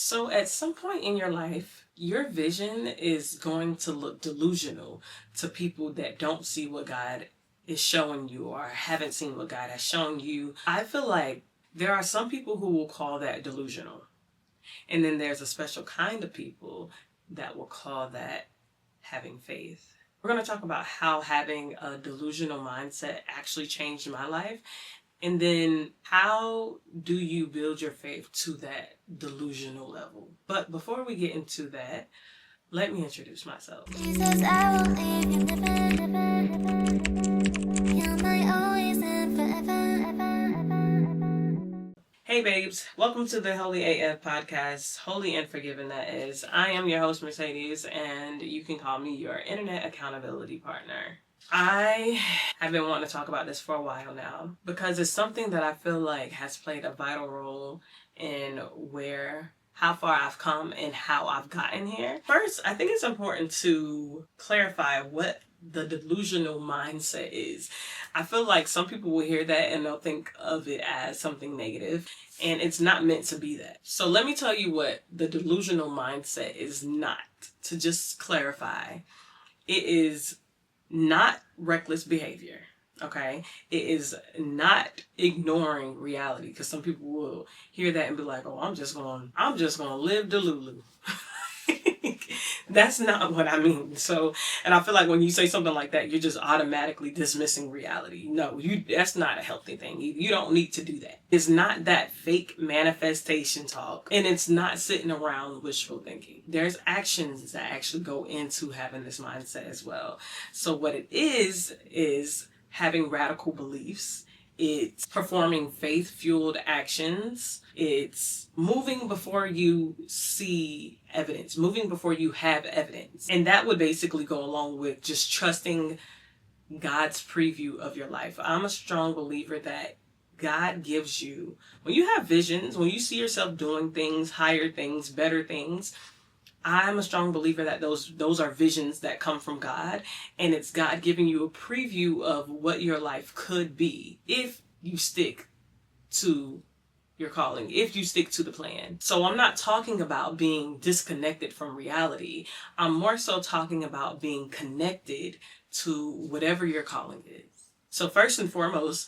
So at some point in your life, your vision is going to look delusional to people that don't see what God is showing you or haven't seen what God has shown you. I feel like there are some people who will call that delusional. And then there's a special kind of people that will call that having faith. We're going to talk about how having a delusional mindset actually changed my life. And then how do you build your faith to that delusional level? But before we get into that, let me introduce myself. Jesus, I will leave you never, never, never. You're my always and forever, ever, ever. Hey babes, welcome to the Holy AF podcast, Holy and Forgiven that is. I am your host Mercedes and you can call me your internet accountability partner. I have been wanting to talk about this for a while now because it's something that I feel like has played a vital role in how far I've come and how I've gotten here. First, I think it's important to clarify what the delusional mindset is. I feel like some people will hear that and they'll think of it as something negative, and it's not meant to be that. So let me tell you what the delusional mindset is not, to just clarify. It is not reckless behavior, okay? It is not ignoring reality, because some people will hear that and be like, oh, I'm just gonna live Delulu. That's not what I mean. So, and I feel like when you say something like that, you're just automatically dismissing reality. No, that's not a healthy thing. You don't need to do that. It's not that fake manifestation talk, and it's not sitting around wishful thinking. There's actions that actually go into having this mindset as well. So what it is having radical beliefs. It's performing faith-fueled actions. It's moving before you see evidence, moving before you have evidence. And that would basically go along with just trusting God's preview of your life. I'm a strong believer that God gives you, when you have visions, when you see yourself doing things, higher things, better things, I'm a strong believer that those are visions that come from God, and it's God giving you a preview of what your life could be if you stick to your calling, if you stick to the plan. So I'm not talking about being disconnected from reality. I'm more so talking about being connected to whatever your calling is. So first and foremost,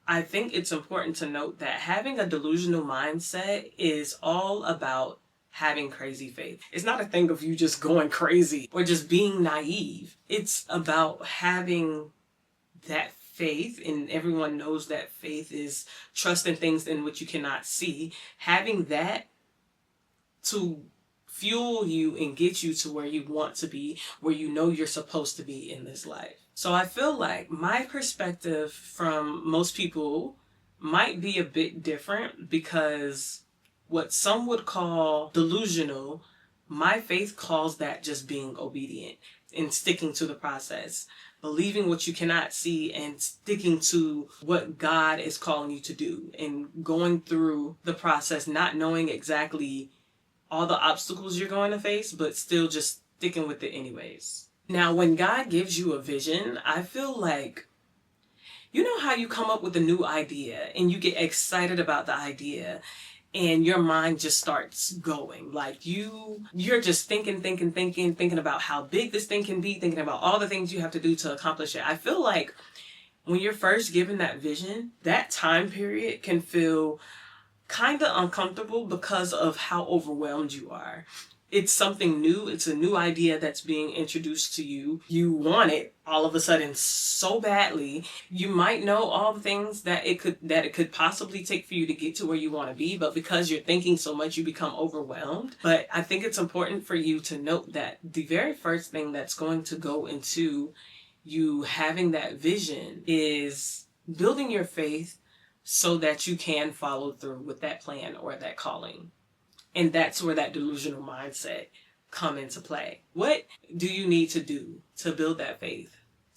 I think it's important to note that having a delusional mindset is all about having crazy faith. It's not a thing of you just going crazy or just being naive. It's about having that faith, and everyone knows that faith is trusting things in which you cannot see. Having that to fuel you and get you to where you want to be, where you know you're supposed to be in this life. So I feel like my perspective from most people might be a bit different, because what some would call delusional, my faith calls that just being obedient and sticking to the process, believing what you cannot see and sticking to what God is calling you to do, and going through the process, not knowing exactly all the obstacles you're going to face, but still just sticking with it anyways. Now, when God gives you a vision, I feel like, you know how you come up with a new idea and you get excited about the idea, and your mind just starts going. Like you're just thinking about how big this thing can be, thinking about all the things you have to do to accomplish it. I feel like when you're first given that vision, that time period can feel kind of uncomfortable because of how overwhelmed you are. It's something new. It's a new idea that's being introduced to you. You want it all of a sudden so badly. You might know all the things that it could possibly take for you to get to where you want to be, but because you're thinking so much, you become overwhelmed. But I think it's important for you to note that the very first thing that's going to go into you having that vision is building your faith so that you can follow through with that plan or that calling. And that's where that delusional mindset come into play. What do you need to do to build that faith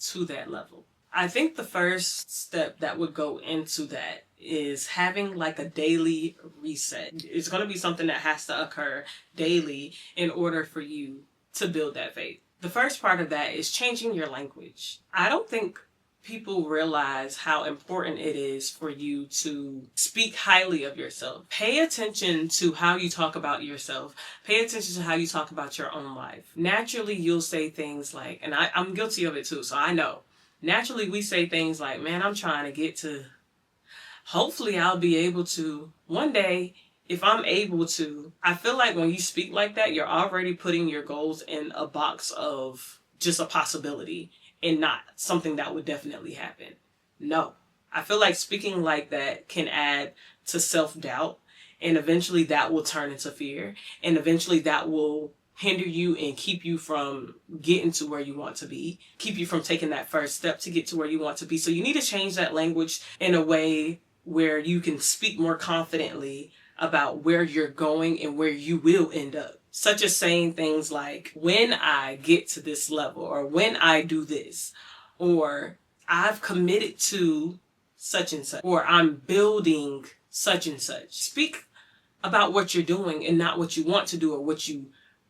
to that level? I think the first step that would go into that is having like a daily reset. It's going to be something that has to occur daily in order for you to build that faith. The first part of that is changing your language. I don't think people realize how important it is for you to speak highly of yourself. Pay attention to how you talk about yourself. Pay attention to how you talk about your own life. Naturally, you'll say things like, and I'm guilty of it too, so I know. Naturally, we say things like, man, I'm trying to get to, hopefully I'll be able to one day. If I'm able to, I feel like when you speak like that, you're already putting your goals in a box of just a possibility and not something that would definitely happen. No. I feel like speaking like that can add to self-doubt, and eventually that will turn into fear, and eventually that will hinder you and keep you from getting to where you want to be, keep you from taking that first step to get to where you want to be. So you need to change that language in a way where you can speak more confidently about where you're going and where you will end up. Such as saying things like, when I get to this level, or when I do this, or I've committed to such and such, or I'm building such and such. Speak about what you're doing and not what you want to do or what you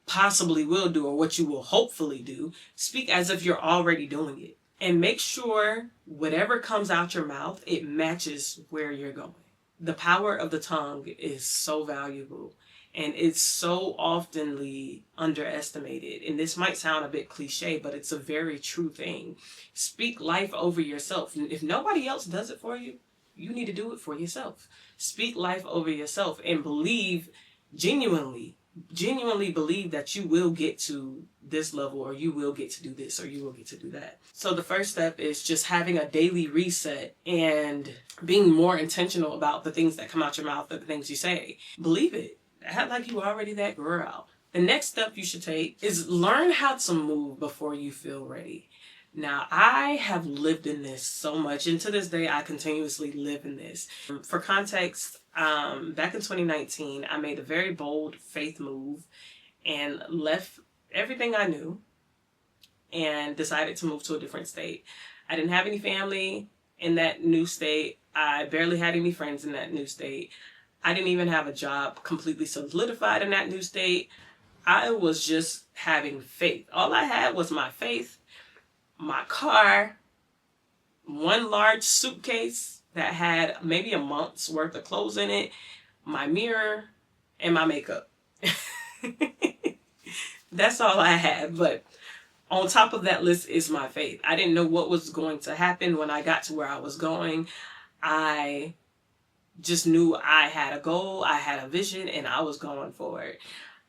possibly will do or what you will hopefully do. Speak as if you're already doing it. And make sure whatever comes out your mouth, it matches where you're going. The power of the tongue is so valuable, and it's so oftenly underestimated. And this might sound a bit cliche, but it's a very true thing. Speak life over yourself. If nobody else does it for you, you need to do it for yourself. Speak life over yourself and believe, genuinely believe that you will get to this level, or you will get to do this, or you will get to do that. So the first step is just having a daily reset and being more intentional about the things that come out your mouth, or the things you say. Believe it. Act like you already that girl. The next step you should take is learn how to move before you feel ready. Now, I have lived in this so much, and to this day, I continuously live in this. For context, back in 2019, I made a very bold faith move and left everything I knew and decided to move to a different state. I didn't have any family in that new state. I barely had any friends in that new state. I didn't even have a job completely solidified in that new state. I was just having faith. All I had was my faith, my car, one large suitcase that had maybe a month's worth of clothes in it, my mirror, and my makeup. That's all I had. But on top of that list is my faith. I didn't know what was going to happen when I got to where I was going. I just knew I had a goal, I had a vision, and I was going for it.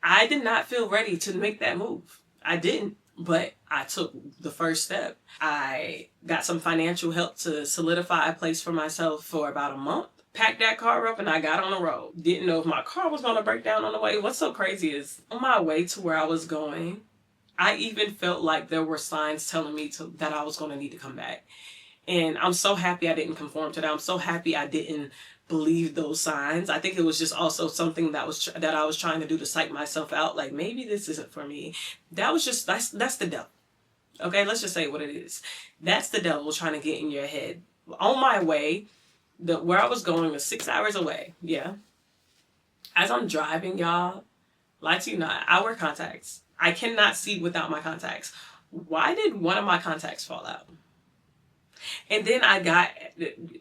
I did not feel ready to make that move. I didn't, but I took the first step. I got some financial help to solidify a place for myself for about a month. Packed that car up and I got on the road. Didn't know if my car was going to break down on the way. What's so crazy is on my way to where I was going, I even felt like there were signs telling me that I was going to need to come back. And I'm so happy I didn't conform to that. I'm so happy I didn't believe those signs. I think it was just also something that I was trying to do to psych myself out. Like, maybe this isn't for me. That's the devil. Okay, let's just say what it is. That's the devil trying to get in your head. On my way, where I was going was 6 hours away. Yeah. As I'm driving, y'all, lie to you not, I wear contacts. I cannot see without my contacts. Why did one of my contacts fall out? And then I got,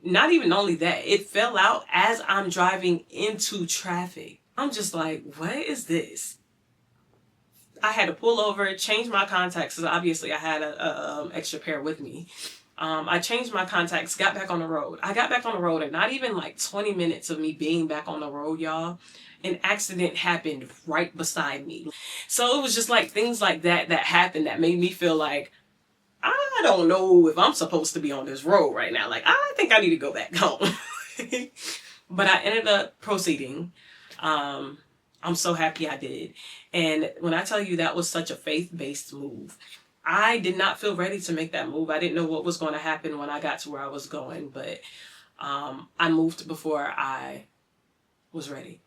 not even only that, it fell out as I'm driving into traffic. I'm just like, what is this? I had to pull over, change my contacts, because obviously I had a extra pair with me. I changed my contacts, got back on the road. I got back on the road, and not even like 20 minutes of me being back on the road, y'all, an accident happened right beside me. So it was just like things like that happened that made me feel like, I don't know if I'm supposed to be on this road right now. Like, I think I need to go back home. But I ended up proceeding. I'm so happy I did. And when I tell you that was such a faith-based move, I did not feel ready to make that move. I didn't know what was going to happen when I got to where I was going, but I moved before I was ready.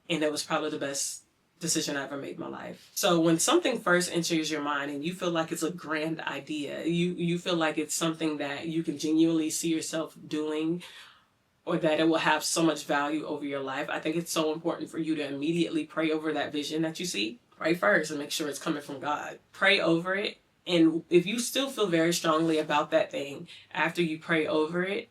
And it was probably the best decision I ever made in my life. So when something first enters your mind and you feel like it's a grand idea, you feel like it's something that you can genuinely see yourself doing, or that it will have so much value over your life, I think it's so important for you to immediately pray over that vision that you see. Pray first and make sure it's coming from God. Pray over it And if you still feel very strongly about that thing after you pray over it,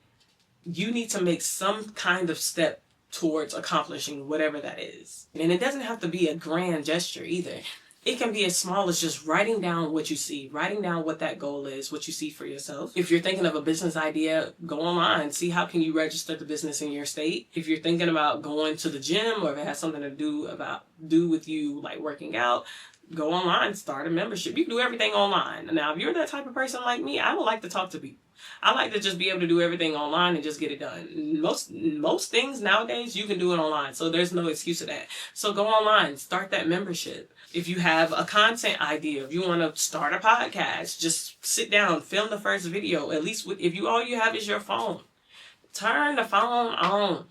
you need to make some kind of step towards accomplishing whatever that is. And it doesn't have to be a grand gesture either. It can be as small as just writing down what you see, writing down what that goal is, what you see for yourself. If you're thinking of a business idea, go online, see how can you register the business in your state. If you're thinking about going to the gym, or if it has something to do with you like working out, go online, start a membership. You can do everything online. Now, if you're that type of person like me, I would like to talk to people. I like to just be able to do everything online and just get it done. Most things nowadays, you can do it online, so there's no excuse to that. So go online, start that membership. If you have a content idea, if you want to start a podcast, just sit down, film the first video. At least if all you have is your phone, turn the phone on.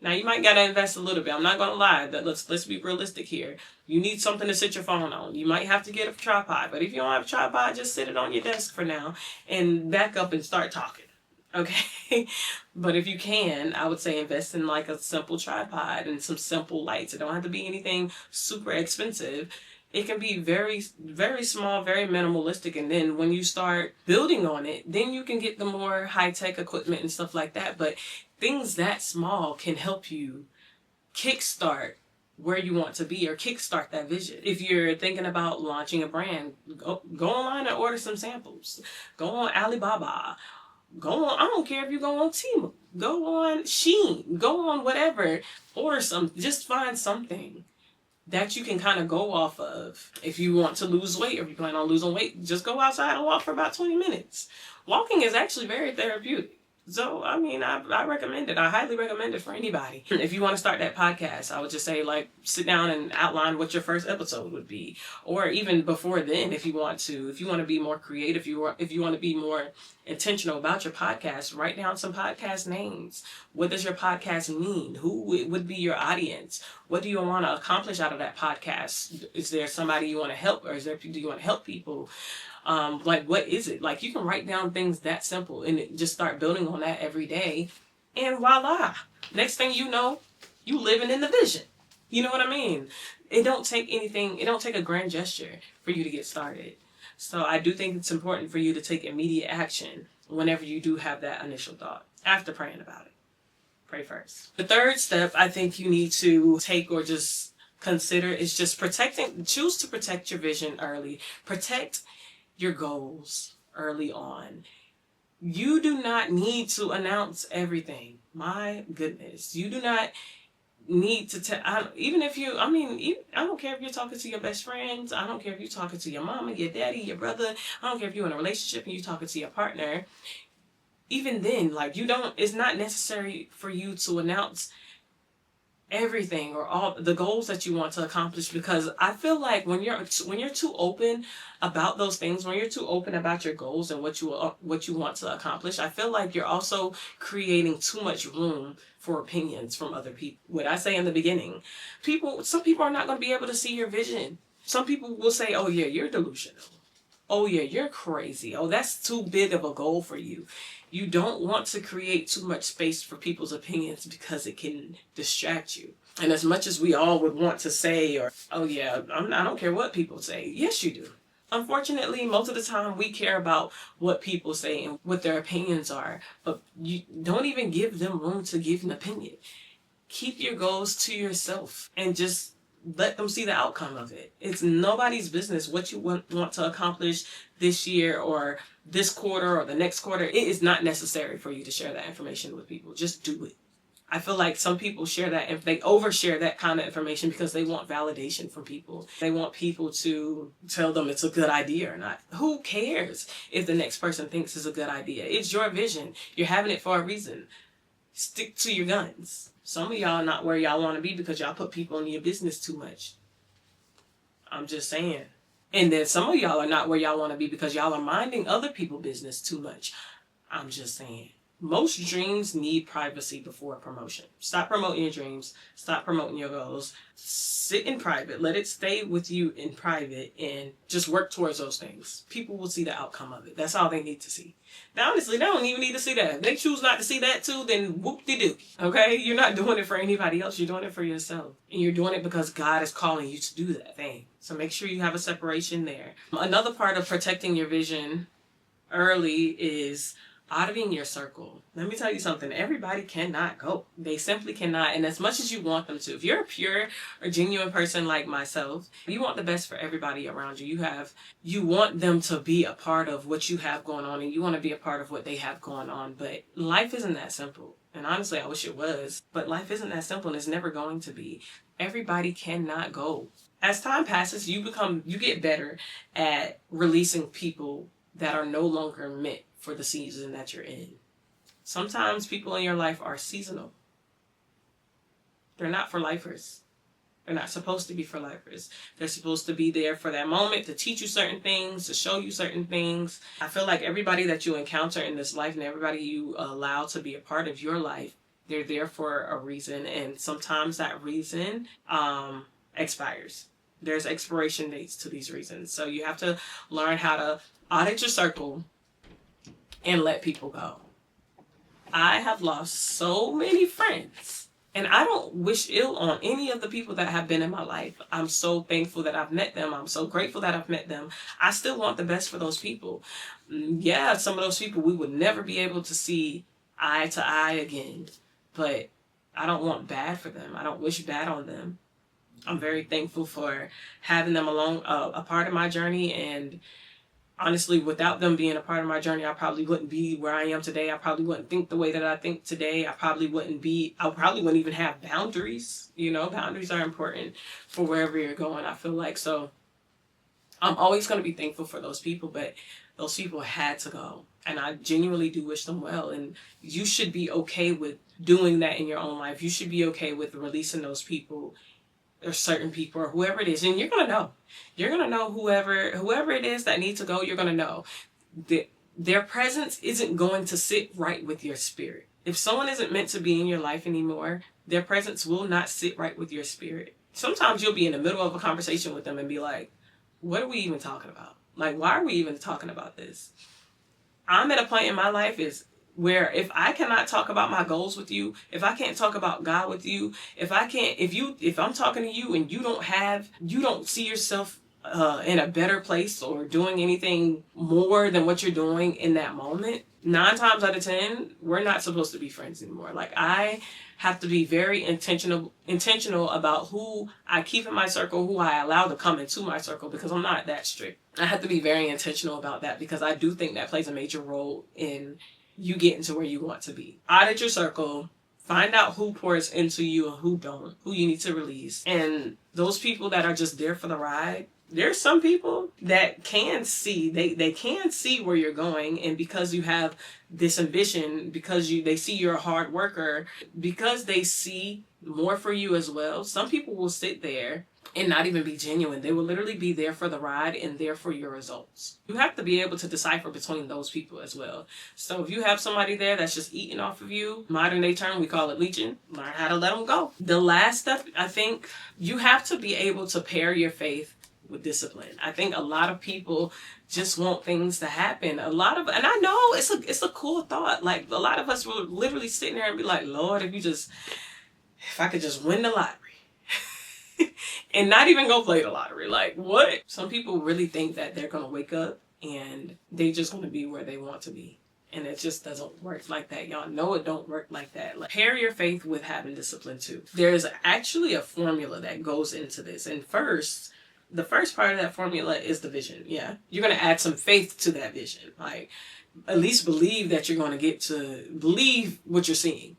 Now, you might gotta invest a little bit. I'm not gonna lie. Let's be realistic here. You need something to sit your phone on. You might have to get a tripod, but if you don't have a tripod, just sit it on your desk for now and back up and start talking. Okay? But if you can, I would say invest in like a simple tripod and some simple lights. It don't have to be anything super expensive. It can be very, very small, very minimalistic. And then when you start building on it, then you can get the more high-tech equipment and stuff like that. But things that small can help you kickstart where you want to be or kickstart that vision. If you're thinking about launching a brand, go online and order some samples. Go on Alibaba. Go on, I don't care if you go on Temu. Go on Shein. Go on whatever. Order some, just find something that you can kind of go off of. If you want to lose weight or if you plan on losing weight, just go outside and walk for about 20 minutes. Walking is actually very therapeutic. So, I mean, I recommend it. I highly recommend it for anybody. If you want to start that podcast, I would just say, like, sit down and outline what your first episode would be. Or even before then, if you want to be more creative, if you want to be more intentional about your podcast, write down some podcast names. What does your podcast mean? Who would be your audience? What do you want to accomplish out of that podcast? Is there somebody you want to help, or do you want to help people? Like, what is it? Like, you can write down things that simple and just start building on that every day. And voila. Next thing you know, you living in the vision. You know what I mean? It don't take a grand gesture for you to get started. So I do think it's important for you to take immediate action whenever you do have that initial thought, after praying about it. Pray first. The third step I think you need to take or just consider is just choose to protect your vision early. Protect your goals early on. You do not need to announce everything. My goodness. You do not need to tell, I don't care if you're talking to your best friends. I don't care if you're talking to your mama, your daddy, your brother. I don't care if you're in a relationship and you're talking to your partner. Even then, like, it's not necessary for you to announce everything or all the goals that you want to accomplish, because I feel like when you're too open about those things, when you're too open about your goals and what you want to accomplish, I feel like you're also creating too much room for opinions from other people. What I say in the beginning, some people are not going to be able to see your vision. Some people will say, "Oh yeah, you're delusional. Oh yeah, you're crazy. Oh, that's too big of a goal for you." You don't want to create too much space for people's opinions because it can distract you. And as much as we all would want to say, or, "Oh yeah, I don't care what people say." Yes, you do. Unfortunately, most of the time we care about what people say and what their opinions are, but you don't even give them room to give an opinion. Keep your goals to yourself and just let them see the outcome of it. It's nobody's business what you want to accomplish this year or this quarter or the next quarter. It is not necessary for you to share that information with people. Just do it. I feel like some people share that, if they overshare that kind of information because they want validation from people. They want people to tell them it's a good idea or not. Who cares if the next person thinks it's a good idea? It's your vision. You're having it for a reason. Stick to your guns. Some of y'all are not where y'all want to be because y'all put people in your business too much. I'm just saying. And then some of y'all are not where y'all want to be because y'all are minding other people's business too much. I'm just saying. Most dreams need privacy before promotion. Stop promoting your dreams. Stop promoting your goals. Sit in private. Let it stay with you in private and just work towards those things. People will see the outcome of it. That's all they need to see. Now, honestly, they don't even need to see that. If they choose not to see that too, then whoop-de-doo. Okay? You're not doing it for anybody else. You're doing it for yourself. And you're doing it because God is calling you to do that thing. So make sure you have a separation there. Another part of protecting your vision early is auditing your circle. Let me tell you something. Everybody cannot go. They simply cannot. And as much as you want them to, if you're a pure or genuine person like myself, you want the best for everybody around you. You want them to be a part of what you have going on, and you want to be a part of what they have going on. But life isn't that simple. And honestly, I wish it was. But life isn't that simple, and it's never going to be. Everybody cannot go. As time passes, you get better at releasing people that are no longer meant for the season that you're in. Sometimes people in your life are seasonal. They're not for lifers. They're not supposed to be for lifers. They're supposed to be there for that moment to teach you certain things, to show you certain things. I feel like everybody that you encounter in this life and everybody you allow to be a part of your life, they're there for a reason, and sometimes that reason expires. There's expiration dates to these reasons. So you have to learn how to audit your circle and let people go. I have lost so many friends, and I don't wish ill on any of the people that have been in my life. I'm so thankful that I've met them. I'm so grateful that I've met them. I still want the best for those people. Yeah, some of those people we would never be able to see eye to eye again, but I don't want bad for them. I don't wish bad on them. I'm very thankful for having them along a part of my journey, and honestly, without them being a part of my journey, I probably wouldn't be where I am today. I probably wouldn't think the way that I think today. I probably wouldn't even have boundaries. You know, boundaries are important for wherever you're going, I feel like. So I'm always going to be thankful for those people, but those people had to go. And I genuinely do wish them well. And you should be okay with doing that in your own life. You should be okay with releasing those people or certain people or whoever it is. And you're going to know. You're going to know whoever it is that needs to go, you're going to know. Their presence isn't going to sit right with your spirit. If someone isn't meant to be in your life anymore, their presence will not sit right with your spirit. Sometimes you'll be in the middle of a conversation with them and be like, what are we even talking about? Like, why are we even talking about this? I'm at a point in my life where if I cannot talk about my goals with you, if I can't talk about God with you, if I'm talking to you and you don't see yourself in a better place or doing anything more than what you're doing in that moment, 9 times out of 10, we're not supposed to be friends anymore. Like, I have to be very intentional about who I keep in my circle, who I allow to come into my circle, because I'm not that strict. I have to be very intentional about that, because I do think that plays a major role in you getting to where you want to be. Audit your circle. Find out who pours into you and who don't, who you need to release. And those people that are just there for the ride, there's some people that can see, they can see where you're going, and because you have this ambition, because they see you're a hard worker, because they see more for you as well, some people will sit there and not even be genuine. They will literally be there for the ride and there for your results. You have to be able to decipher between those people as well. So if you have somebody there that's just eating off of you, modern day term, we call it leeching, learn how to let them go. The last step, I think, you have to be able to pair your faith with discipline. I think a lot of people just want things to happen. And I know it's a cool thought. Like, a lot of us will literally sit there and be like, Lord, if I could just win the lottery. And not even go play the lottery. Like, what? Some people really think that they're going to wake up and they just going to be where they want to be. And it just doesn't work like that. Y'all know it don't work like that. Like, pair your faith with having discipline too. There's actually a formula that goes into this. And the first part of that formula is the vision. Yeah. You're going to add some faith to that vision. Like, at least believe that you're going to believe what you're seeing.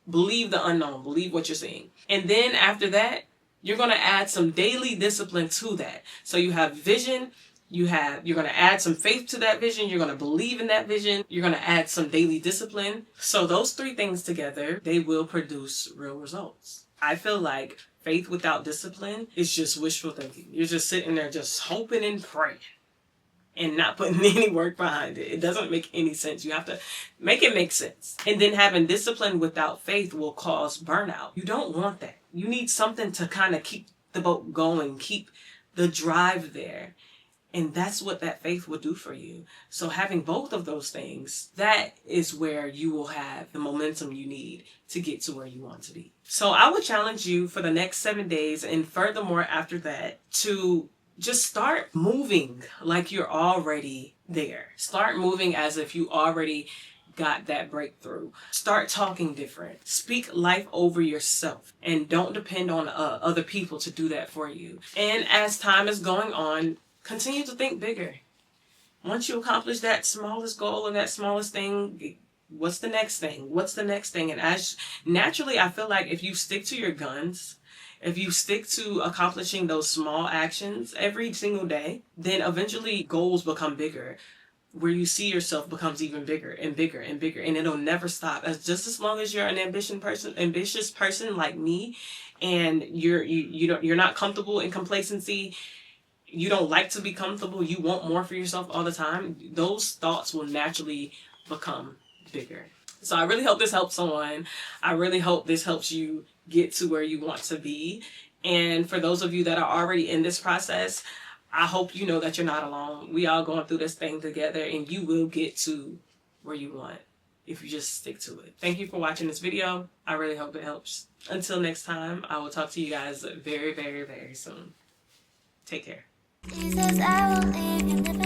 Believe the unknown. Believe what you're seeing. And then after that, you're going to add some daily discipline to that. So you have vision, you're going to add some faith to that vision, you're going to believe in that vision, you're going to add some daily discipline. So those 3 things together, they will produce real results. I feel like faith without discipline is just wishful thinking. You're just sitting there just hoping and praying. and not putting any work behind it. It doesn't make any sense. You have to make it make sense. And then having discipline without faith will cause burnout. You don't want that. You need something to kind of keep the boat going, keep the drive there. And that's what that faith will do for you. So having both of those things, that is where you will have the momentum you need to get to where you want to be. So I would challenge you for the next 7 days, and furthermore after that, to just start moving like you're already there. Start moving as if you already got that breakthrough. Start talking different. Speak life over yourself, and don't depend on other people to do that for you. And as time is going on, continue to think bigger. Once you accomplish that smallest goal or that smallest thing, what's the next thing? What's the next thing? And as naturally, I feel like if you stick to your guns, if you stick to accomplishing those small actions every single day, then eventually goals become bigger. Where you see yourself becomes even bigger and bigger and bigger, and it'll never stop. As long as you're an ambitious person like me, and you're not comfortable in complacency. You don't like to be comfortable. You want more for yourself all the time. Those thoughts will naturally become bigger. So I really hope this helps someone. I really hope this helps you get to where you want to be. And for those of you that are already in this process, I hope you know that you're not alone. We all going through this thing together, and you will get to where you want if you just stick to it. Thank you for watching this video. I really hope it helps. Until next time, I will talk to you guys very, very, very soon. Take care. Jesus, I will leave you.